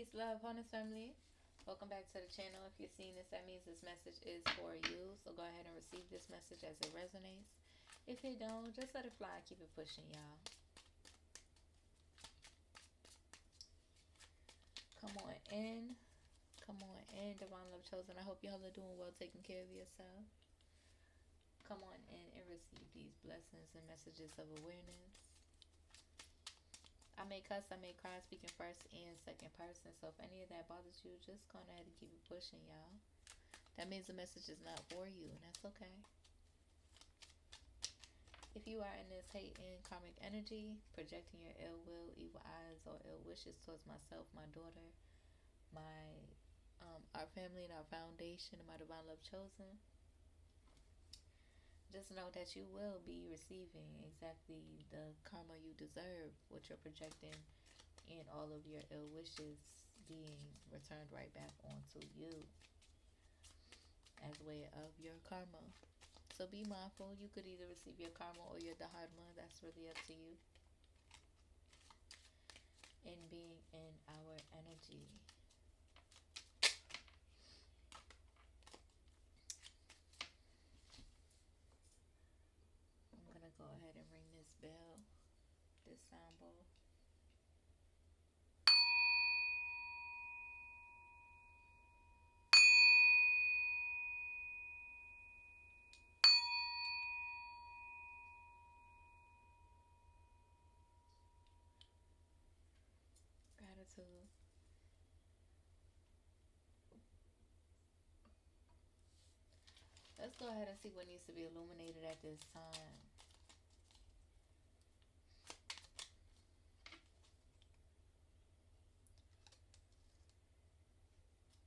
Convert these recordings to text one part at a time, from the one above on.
Peace, love, wholeness, family. Welcome back to the channel. If you're seeing this, that means this message is for you. So go ahead and receive this message as it resonates. If it don't, just let it fly. Keep it pushing, y'all. Come on in. Come on in, Divine Love Chosen. I hope y'all are doing well, taking care of yourself. Come on in and receive these blessings and messages of awareness. I may cuss, I may cry, speaking first and second person. So if any of that bothers you, just go ahead and keep it pushing, y'all. That means the message is not for you, and that's okay. If you are in this hate and karmic energy, projecting your ill will, evil eyes, or ill wishes towards myself, my daughter, our family and our foundation, and my divine love chosen, just know that you will be receiving exactly the karma you deserve, what you're projecting, and all of your ill wishes being returned right back onto you as way of your karma. So be mindful. You could either receive your karma or your dharma. That's really up to you. And being in our energy. I'm going to go ahead and ring this bell, this sound bowl. Gratitude. Let's go ahead and see what needs to be illuminated at this time.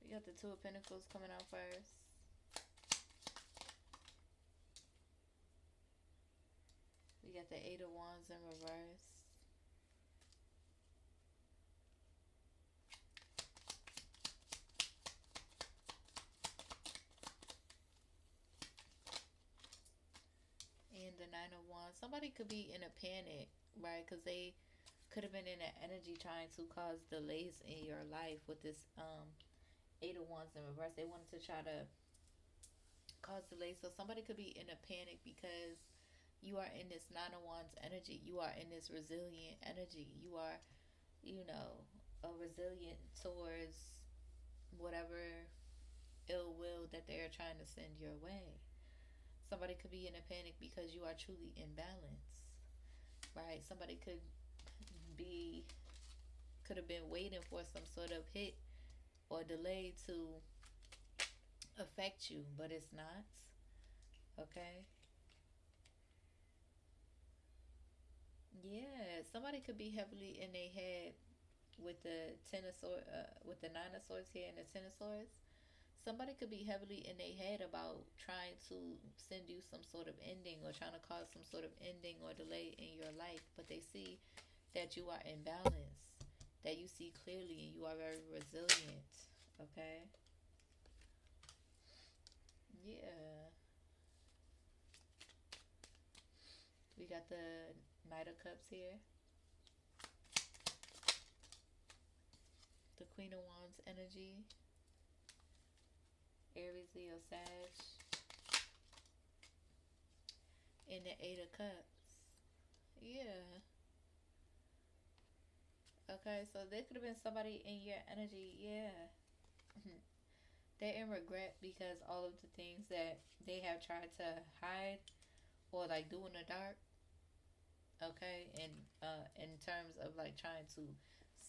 We got the Two of Pentacles coming out first. We got the Eight of Wands in reverse. And the Nine of Wands. Somebody could be in a panic, right? Because they could have been in an energy trying to cause delays in your life with this Eight of Wands in reverse. They wanted to try to cause delays. So somebody could be in a panic because you are in this Nine of Wands energy. You are in this resilient energy. You are, resilient towards whatever ill will that they are trying to send your way. Somebody could be in a panic because you are truly in balance, right? Somebody could have been waiting for some sort of hit or delay to affect you, but it's not. Okay. Yeah, somebody could be heavily in their head with the with the Nine of Swords here and the Ten of Swords. Somebody could be heavily in their head about trying to send you some sort of ending or trying to cause some sort of ending or delay in your life, but they see that you are in balance, that you see clearly, and you are very resilient. Okay. Yeah. We got the Knight of Cups here. The Queen of Wands energy. Aries, Leo, Sag. And the Eight of Cups. Yeah. Okay, so there could have been somebody in your energy. Yeah. They're in regret because all of the things that they have tried to hide or like do in the dark. Okay, and in terms of like trying to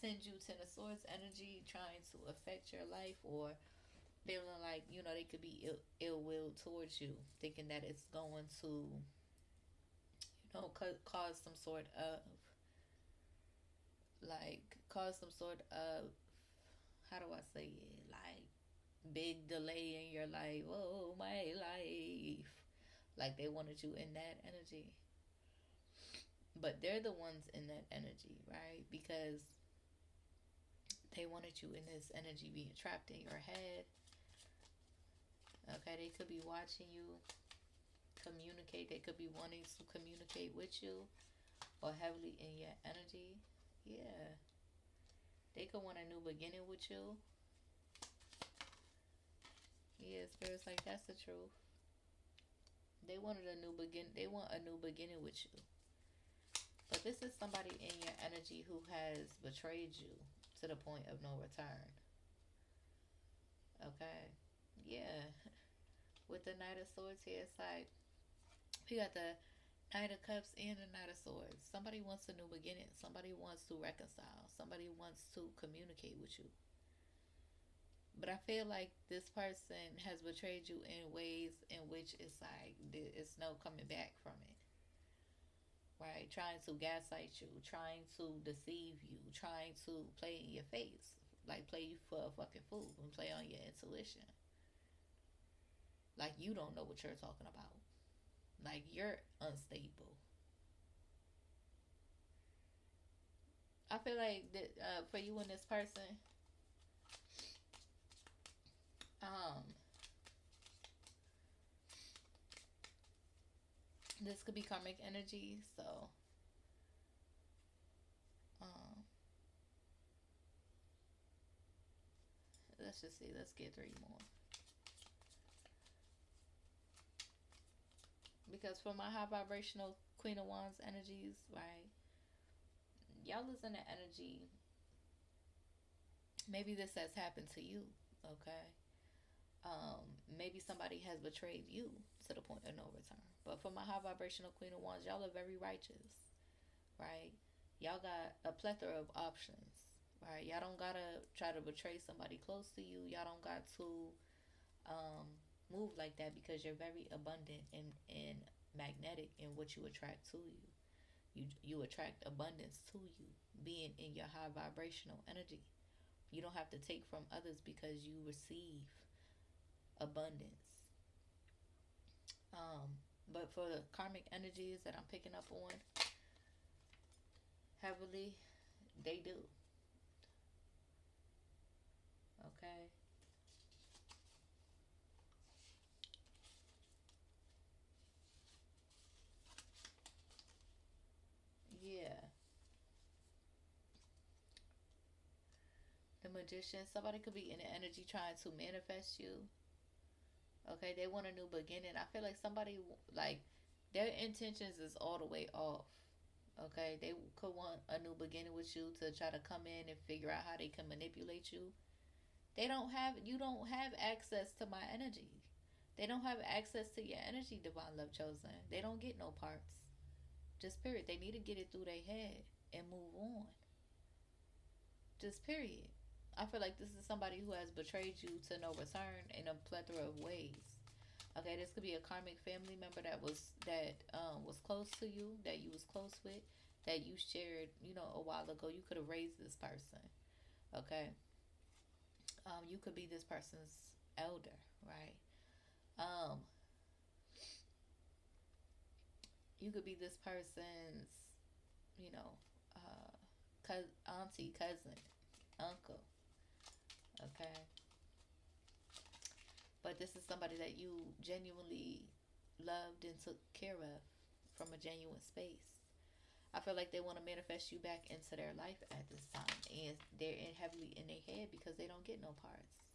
send you Ten of Swords energy, trying to affect your life, or feeling like they could be ill will towards you, thinking that it's going to cause some sort of how do I say it, like big delay in your life. Oh, my life. Like they wanted you in that energy. But they're the ones in that energy, right? Because they wanted you in this energy being trapped in your head. Okay, they could be watching you communicate. They could be wanting to communicate with you or heavily in your energy. Yeah. They they could want a new beginning with you. Yeah, spirits like that's the truth. They wanted a new begin. They want a new beginning with you. But this is somebody in your energy who has betrayed you to the point of no return. Okay. Yeah. With the Knight of Swords here, it's like we got the Knight of Cups and the Knight of Swords. Somebody wants a new beginning. Somebody wants to reconcile. Somebody wants to communicate with you. But I feel like this person has betrayed you in ways in which it's like it's no coming back from it. Right? Trying to gaslight you, trying to deceive you, trying to play in your face. Like play you for a fucking fool and play on your intuition. Like you don't know what you're talking about. Like you're unstable. I feel like that for you and this person, um, this could be karmic energy. So, um, let's just see. Let's get three more. Because for my high vibrational Queen of Wands energies, right? Y'all is in the energy. Maybe this has happened to you. Okay. Maybe somebody has betrayed you to the point of no return. But for my high vibrational Queen of Wands, y'all are very righteous, right? Y'all got a plethora of options, right? Y'all don't gotta try to betray somebody close to you. Y'all don't got to um, move like that because you're very abundant and magnetic in what you attract to you. You attract abundance to you, being in your high vibrational energy. You don't have to take from others because you receive abundance. But for the karmic energies that I'm picking up on heavily, they do. Okay. Yeah. The magician, somebody could be in the energy trying to manifest you. Okay, they want a new beginning. I feel like somebody like their intentions is all the way off. Okay, they could want a new beginning with you to try to come in and figure out how they can manipulate you. They don't have you don't have access to my energy. They don't have access to your energy, divine love chosen. They don't get no parts. Just period. They need to get it through their head and move on. Just period. I feel like this is somebody who has betrayed you to no return in a plethora of ways. Okay, this could be a karmic family member that was close to you, that you was close with, that you shared, a while ago. You could have raised this person. Okay, you could be this person's elder, right? Um, you could be this person's, you know, auntie, cousin, uncle. Okay, but this is somebody that you genuinely loved and took care of from a genuine space. I feel like they want to manifest you back into their life at this time, and they're heavily in their head because they don't get no parts.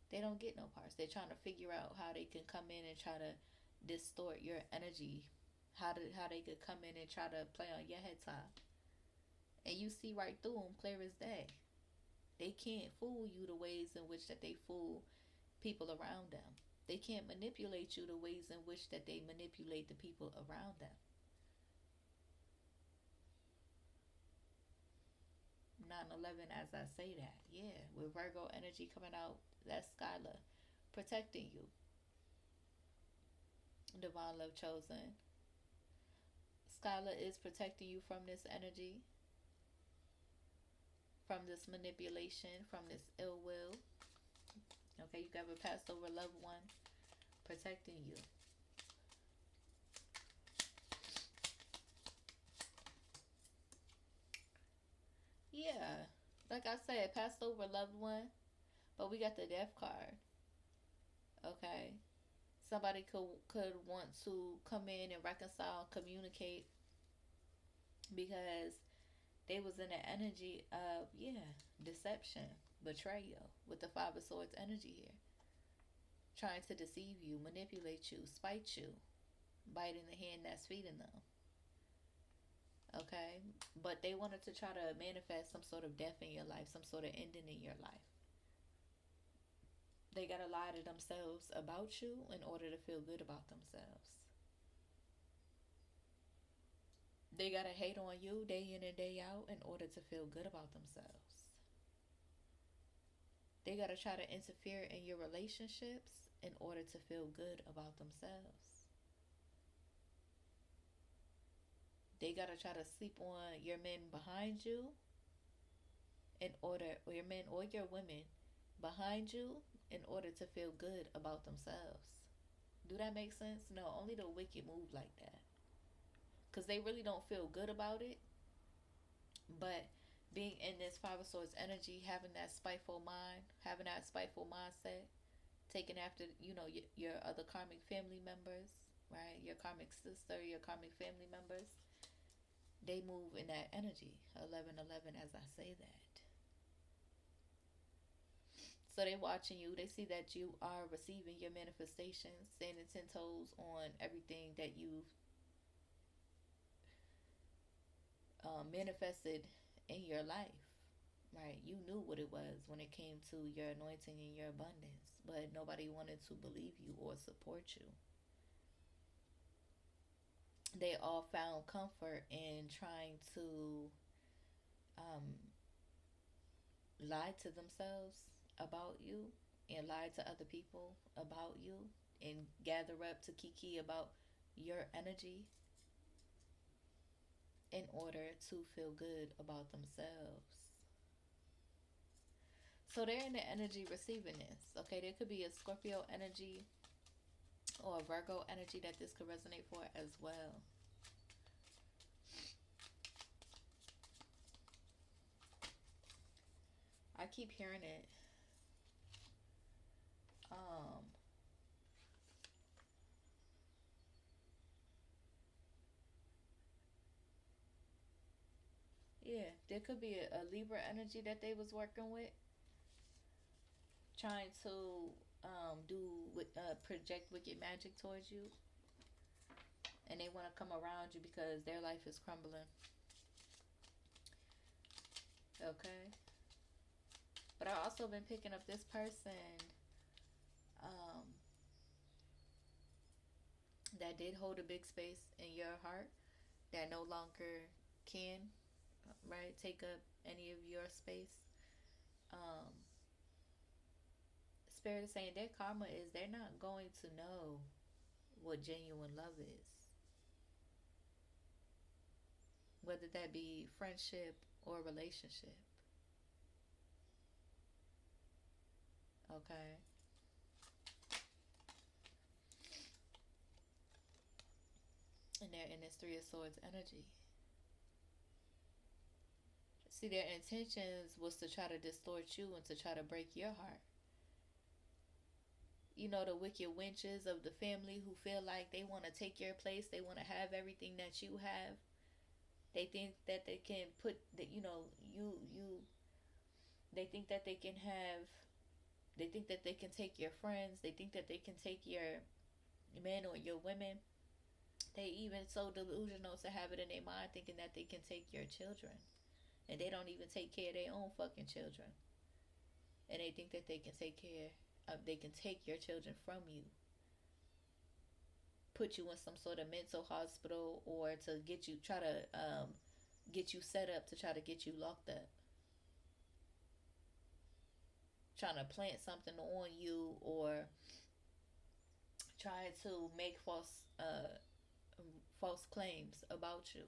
They don't get no parts. They're trying to figure out how they can come in and try to distort your energy. How they could come in and try to play on your head top, and you see right through them clear as day. They can't fool you the ways in which that they fool people around them. They can't manipulate you the ways in which that they manipulate the people around them. 9/11 as I say that. Yeah, with Virgo energy coming out, that's Skylar protecting you. Divine love chosen. Skylar is protecting you from this energy, from this manipulation, from this ill will. Okay, you got a passed over loved one protecting you. Yeah, like I said, passed over loved one, but we got the death card. Okay, somebody could want to come in and reconcile, communicate because They was in the energy of, yeah, deception, betrayal, with the Five of Swords energy here. Trying to deceive you, manipulate you, spite you, biting the hand that's feeding them. Okay? But they wanted to try to manifest some sort of death in your life, some sort of ending in your life. They got to lie to themselves about you in order to feel good about themselves. They got to hate on you day in and day out in order to feel good about themselves. They got to try to interfere in your relationships in order to feel good about themselves. They got to try to sleep on your men behind you in order, or your men or your women behind you in order to feel good about themselves. Do that make sense? No, only the wicked move like that. Because they really don't feel good about it. But being in this Five of Swords energy, having that spiteful mind, having that spiteful mindset, taking after, your other karmic family members, right? Your karmic sister, your karmic family members, they move in that energy. 1111 as I say that. So they watching you. They see that you are receiving your manifestations, standing 10 toes on everything that you've manifested in your life, right? You knew what it was when it came to your anointing and your abundance, but nobody wanted to believe you or support you. They all found comfort in trying to um, lie to themselves about you and lie to other people about you and gather up to kiki about your energy in order to feel good about themselves. So they're in the energy receiving this. Okay, there could be a Scorpio energy or a Virgo energy that this could resonate for as well. I keep hearing it. Yeah, there could be a Libra energy that they was working with, trying to do project wicked magic towards you, and they want to come around you because their life is crumbling. Okay, but I've also been picking up this person um, that did hold a big space in your heart that no longer can, right, take up any of your space. Um, Spirit is saying their karma is they're not going to know what genuine love is, whether that be friendship or relationship. Okay. And they're in this Three of Swords energy. See, their intentions was to try to distort you and to try to break your heart. You know, the wicked wenches of the family who feel like they want to take your place, they want to have everything that you have. They think that they can put that, they think that they can have, they think that they can take your friends, they think that they can take your men or your women. They even so delusional to have it in their mind thinking that they can take your children. And they don't even take care of their own fucking children. And they think that they can take care of, they can take your children from you. Put you in some sort of mental hospital or to get you, try to get you set up to try to get you locked up. Trying to plant something on you or try to make false claims about you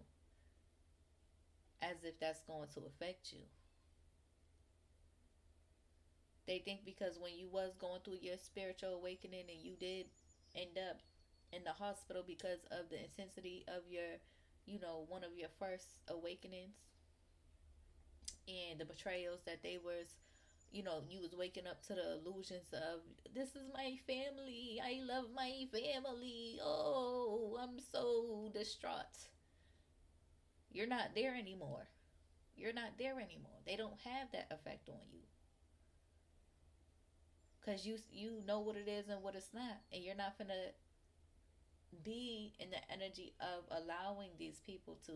as if that's going to affect you. They think because when you was going through your spiritual awakening and you did end up in the hospital because of the intensity of your, one of your first awakenings and the betrayals that they was, you was waking up to the illusions of this is my family, I love my family, oh, I'm so distraught. You're not there anymore. You're not there anymore. They don't have that effect on you because you know what it is and what it's not, and you're not gonna be in the energy of allowing these people to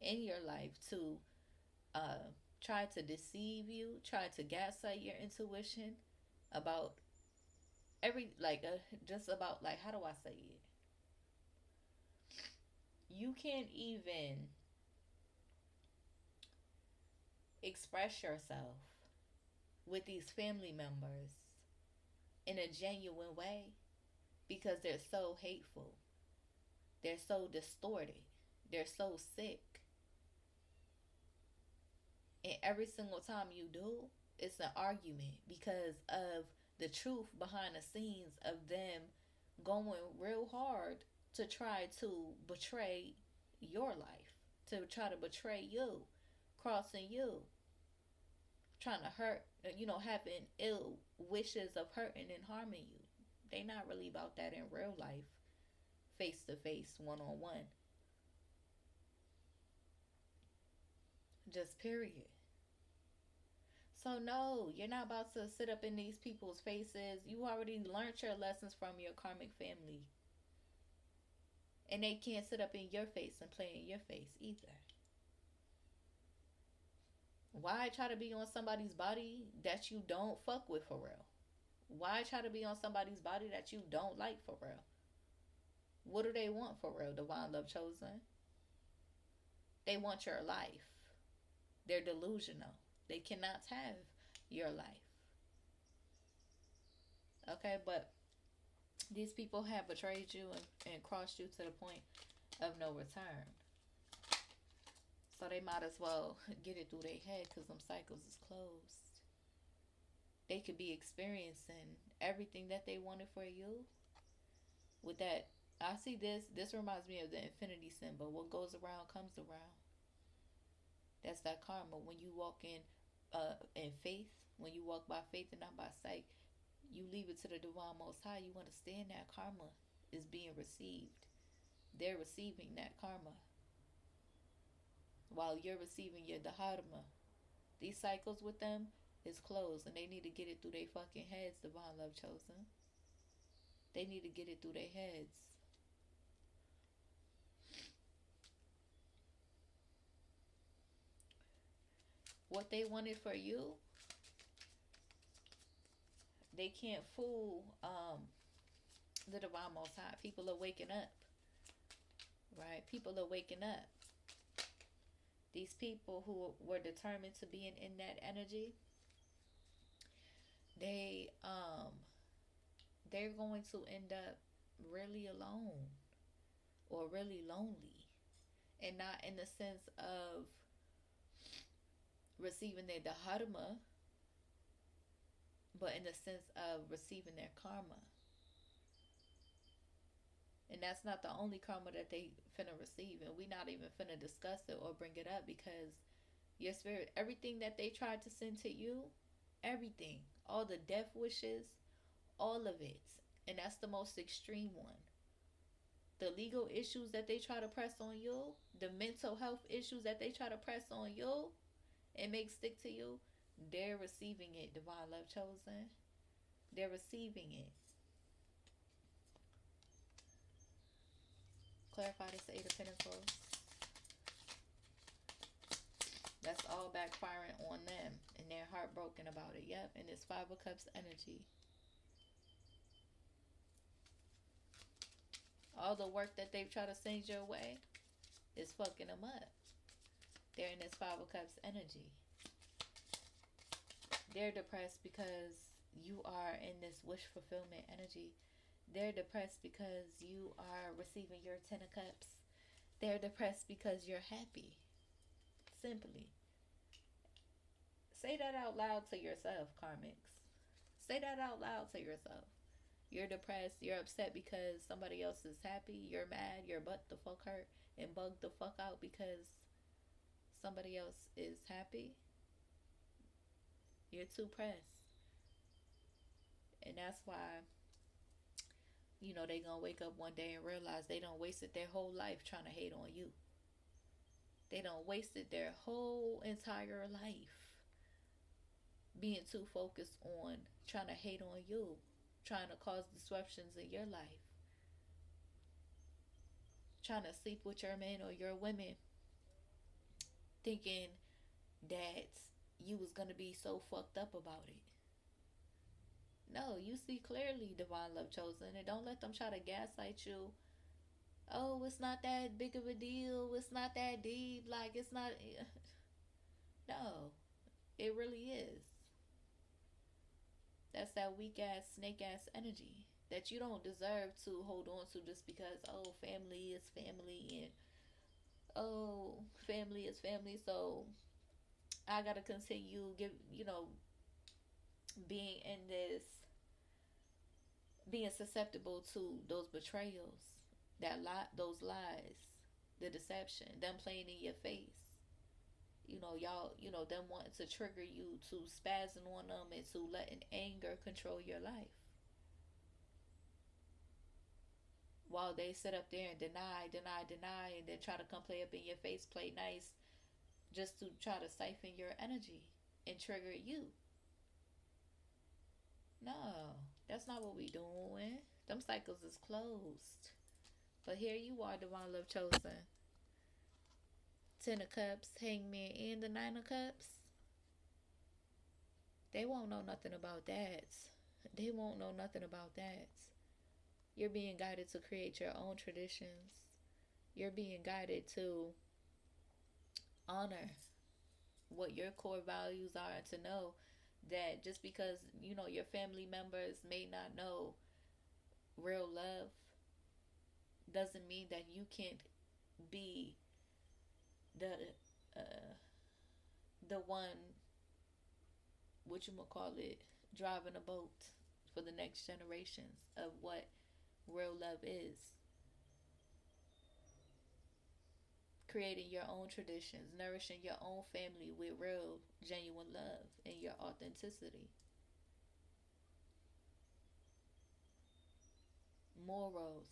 in your life to uh, try to deceive you, try to gaslight your intuition about just about like, how do I say it? You can't even express yourself with these family members in a genuine way because they're so hateful. They're so distorted. They're so sick. And every single time you do, it's an argument because of the truth behind the scenes of them going real hard to try to betray your life, to try to betray you, crossing you, trying to hurt, having ill wishes of hurting and harming you. They not really about that in real life, face to face, one on one. Just period. So no, you're not about to sit up in these people's faces. You already learned your lessons from your karmic family. And they can't sit up in your face and play in your face either. Why try to be on somebody's body that you don't fuck with for real? Why try to be on somebody's body that you don't like for real? What do they want for real, divine love chosen? They want your life. They're delusional. They cannot have your life. Okay, but these people have betrayed you and crossed you to the point of no return. So they might as well get it through their head because them cycles is closed. They could be experiencing everything that they wanted for you. With that, I see this reminds me of the infinity symbol. What goes around comes around. That's that karma. When you walk in faith, when you walk by faith and not by sight, you leave it to the divine most high. You understand that karma is being received. They're receiving that karma while you're receiving your dharma. These cycles with them is closed, and they need to get it through their fucking heads, divine love chosen. They need to get it through their heads. What they wanted for you, they can't fool the divine most high. People are waking up. Right? People are waking up. These people who were determined to be in that energy, they're going to end up really alone or really lonely, and not in the sense of receiving their dharma, but in the sense of receiving their karma. And that's not the only karma that they finna receive, and we not even finna discuss it or bring it up because your spirit, everything that they tried to send to you, everything, all the death wishes, all of it, and that's the most extreme one. The legal issues that they try to press on you, the mental health issues that they try to press on you and make stick to you, they're receiving it, divine love chosen. They're receiving it. Clarify this Eight of Pentacles. That's all backfiring on them, and they're heartbroken about it. Yep, and it's Five of Cups energy. All the work that they've tried to send your way is fucking them up. They're in this Five of Cups energy. They're depressed because you are in this wish fulfillment energy. They're depressed because you are receiving your Ten of Cups. They're depressed because you're happy. Simply. Say that out loud to yourself, Karmics. Say that out loud to yourself. You're depressed, you're upset because somebody else is happy. You're mad, your butt the fuck hurt and bugged the fuck out because somebody else is happy. You're too pressed. And that's why, they gonna wake up one day and realize they done wasted their whole life trying to hate on you. They done wasted their whole entire life being too focused on trying to hate on you, trying to cause disruptions in your life, trying to sleep with your men or your women, thinking that you was gonna be so fucked up about it. No, you see clearly, divine love chosen, and don't let them try to gaslight you. Oh, it's not that big of a deal. It's not that deep. Like it's not. No, it really is. That's that weak ass, snake ass energy that you don't deserve to hold on to just because, oh, family is family, and oh, family is family. So I gotta continue being in this, being susceptible to those betrayals, those lies, the deception, them playing in your face. Y'all, them wanting to trigger you to spazzing on them and to letting anger control your life. While they sit up there and deny, deny, deny, and then try to come play up in your face, play nice, just to try to siphon your energy and trigger you. No, that's not what we doing. Them cycles is closed. But here you are, divine love chosen. Ten of Cups, Hangman, and the Nine of Cups. They won't know nothing about that. They won't know nothing about that. You're being guided to create your own traditions. You're being guided to honor what your core values are, and to know that just because your family members may not know real love doesn't mean that you can't be the uh, the one, what you call it, driving a boat for the next generations of what real love is. Creating your own traditions, nourishing your own family with real, genuine love and your authenticity. Morals,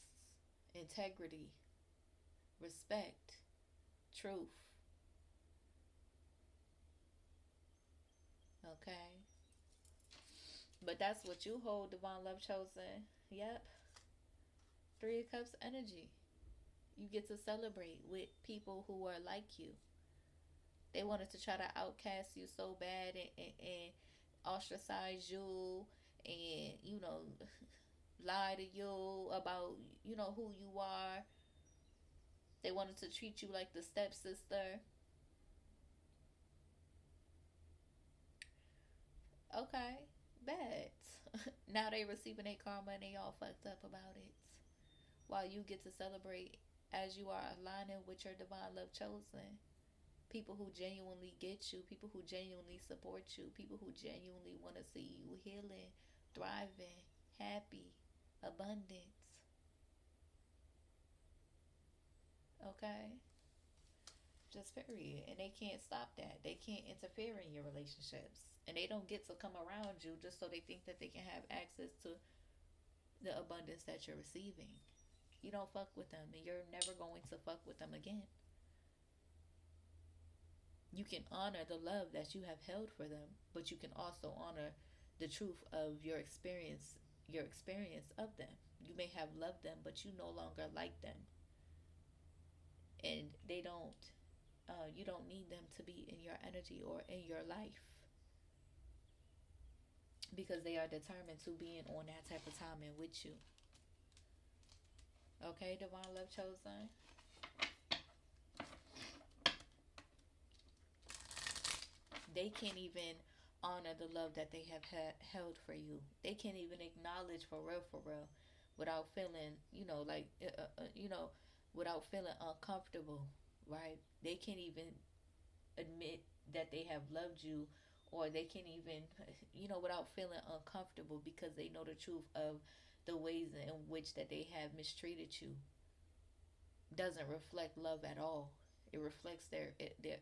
integrity, respect, truth. Okay? But that's what you hold, divine love chosen. Yep. Three of Cups energy. You get to celebrate with people who are like you. They wanted to try to outcast you so bad, and ostracize you, and lie to you about who you are. They wanted to treat you like the stepsister. Okay, bad. Now they receiving their karma and they all fucked up about it. While you get to celebrate as you are aligning with your divine love chosen. People who genuinely get you, people who genuinely support you, people who genuinely want to see you healing, thriving, happy, abundance. Okay? Just period. And they can't stop that. They can't interfere in your relationships. And they don't get to come around you just so they think that they can have access to the abundance that you're receiving. You don't fuck with them, and you're never going to fuck with them again. You can honor the love that you have held for them, but you can also honor the truth of your experience of them. You may have loved them, but you no longer like them, and they don't. You don't need them to be in your energy or in your life because they are determined to be on that type of timing with you. Okay, divine love chosen. They can't even honor the love that they have held for you. They can't even acknowledge for real, without feeling, without feeling uncomfortable, right? They can't even admit that they have loved you, or they can't even, without feeling uncomfortable because they know the truth of the ways in which that they have mistreated you. Doesn't reflect love at all. It reflects their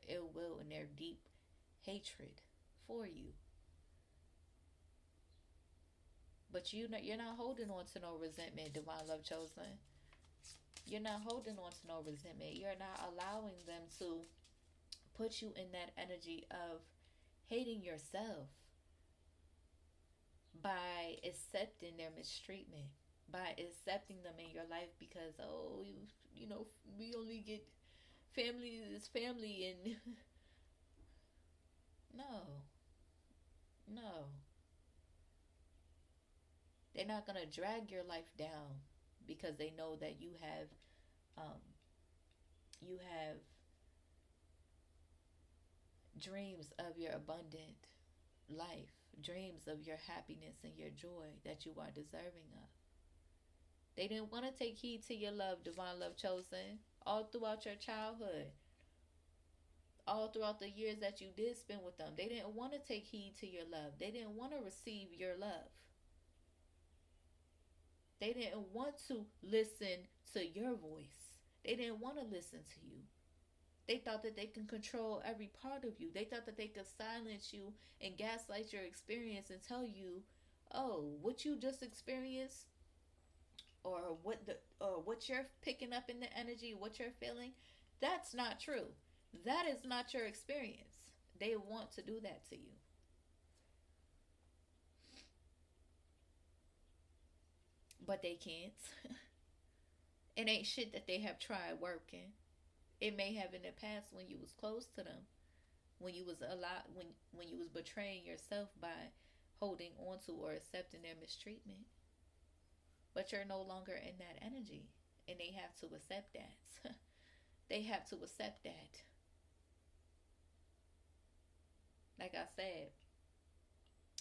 ill will and their deep hatred for you. But you're not holding on to no resentment, divine love chosen. You're not holding on to no resentment. You're not allowing them to put you in that energy of hating yourself by accepting their mistreatment, by accepting them in your life because, oh, you know, we only get family is family, and no, no, they're not gonna drag your life down because they know that um, you have dreams of your abundant life, dreams of your happiness and your joy that you are deserving of. They didn't want to take heed to your love, divine love chosen, all throughout your childhood, all throughout the years that you did spend with them. They didn't want to take heed to your love. They didn't want to receive your love. They didn't want to listen to your voice. They didn't want to listen to you. They thought that they can control every part of you. They thought that they could silence you and gaslight your experience and tell you, oh, what you just experienced, or what you're picking up in the energy, what you're feeling, that's not true. That is not your experience. They want to do that to you. But they can't. It ain't shit that they have tried working. It may have in the past when you was close to them, when you was a lot when you was betraying yourself by holding on to or accepting their mistreatment. But you're no longer in that energy, and they have to accept that. They have to accept that. Like I said,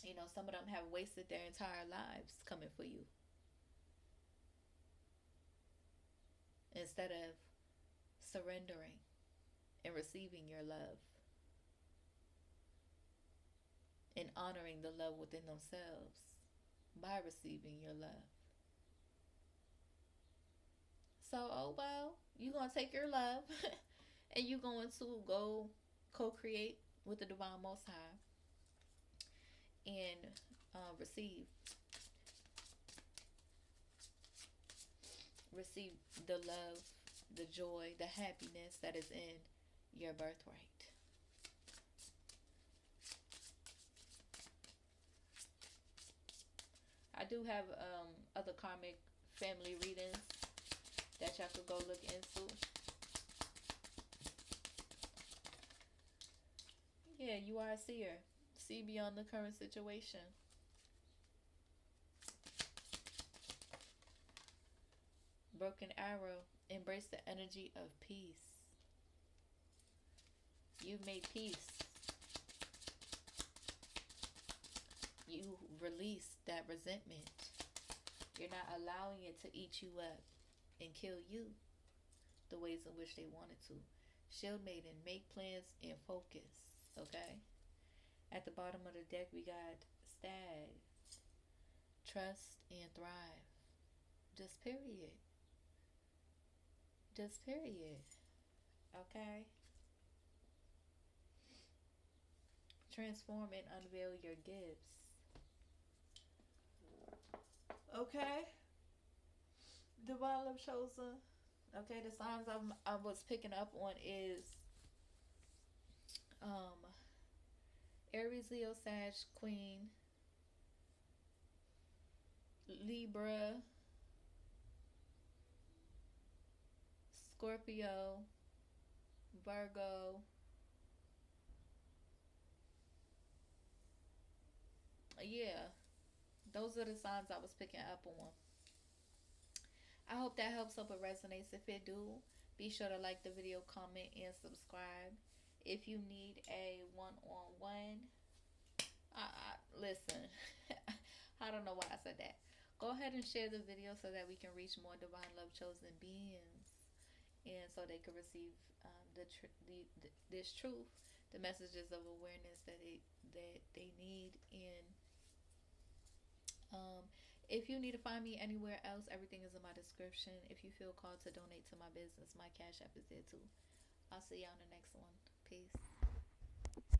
you know, some of them have wasted their entire lives coming for you instead of surrendering and receiving your love and honoring the love within themselves by receiving your love. So, oh well, you're going to take your love and you're going to go co-create with the Divine Most High and receive the love, the joy, the happiness that is in your birthright. I do have other karmic family readings that y'all could go look into. Yeah, you are a seer. See beyond the current situation. Broken arrow. Embrace the energy of peace. You've made peace. You release that resentment. You're not allowing it to eat you up and kill you the ways in which they wanted to. Shield maiden, make plans and focus. Okay? At the bottom of the deck, we got stag, trust and thrive. Just period. Just period. Okay? Transform and unveil your gifts. Okay? Divine Love Chosen. Okay, the signs I was picking up on is Aries, Leo, Sag, Queen, Libra, Scorpio, Virgo. Yeah, those are the signs I was picking up on. I hope that helps up or resonates. If it do, be sure to like the video, comment, and subscribe. If you need a one-on-one, listen, I don't know why I said that. Go ahead and share the video so that we can reach more Divine Love Chosen beings, and so they can receive this truth, the messages of awareness that they need. And if you need to find me anywhere else, everything is in my description. If you feel called to donate to my business, my Cash App is there too. I'll see y'all in the next one. Peace.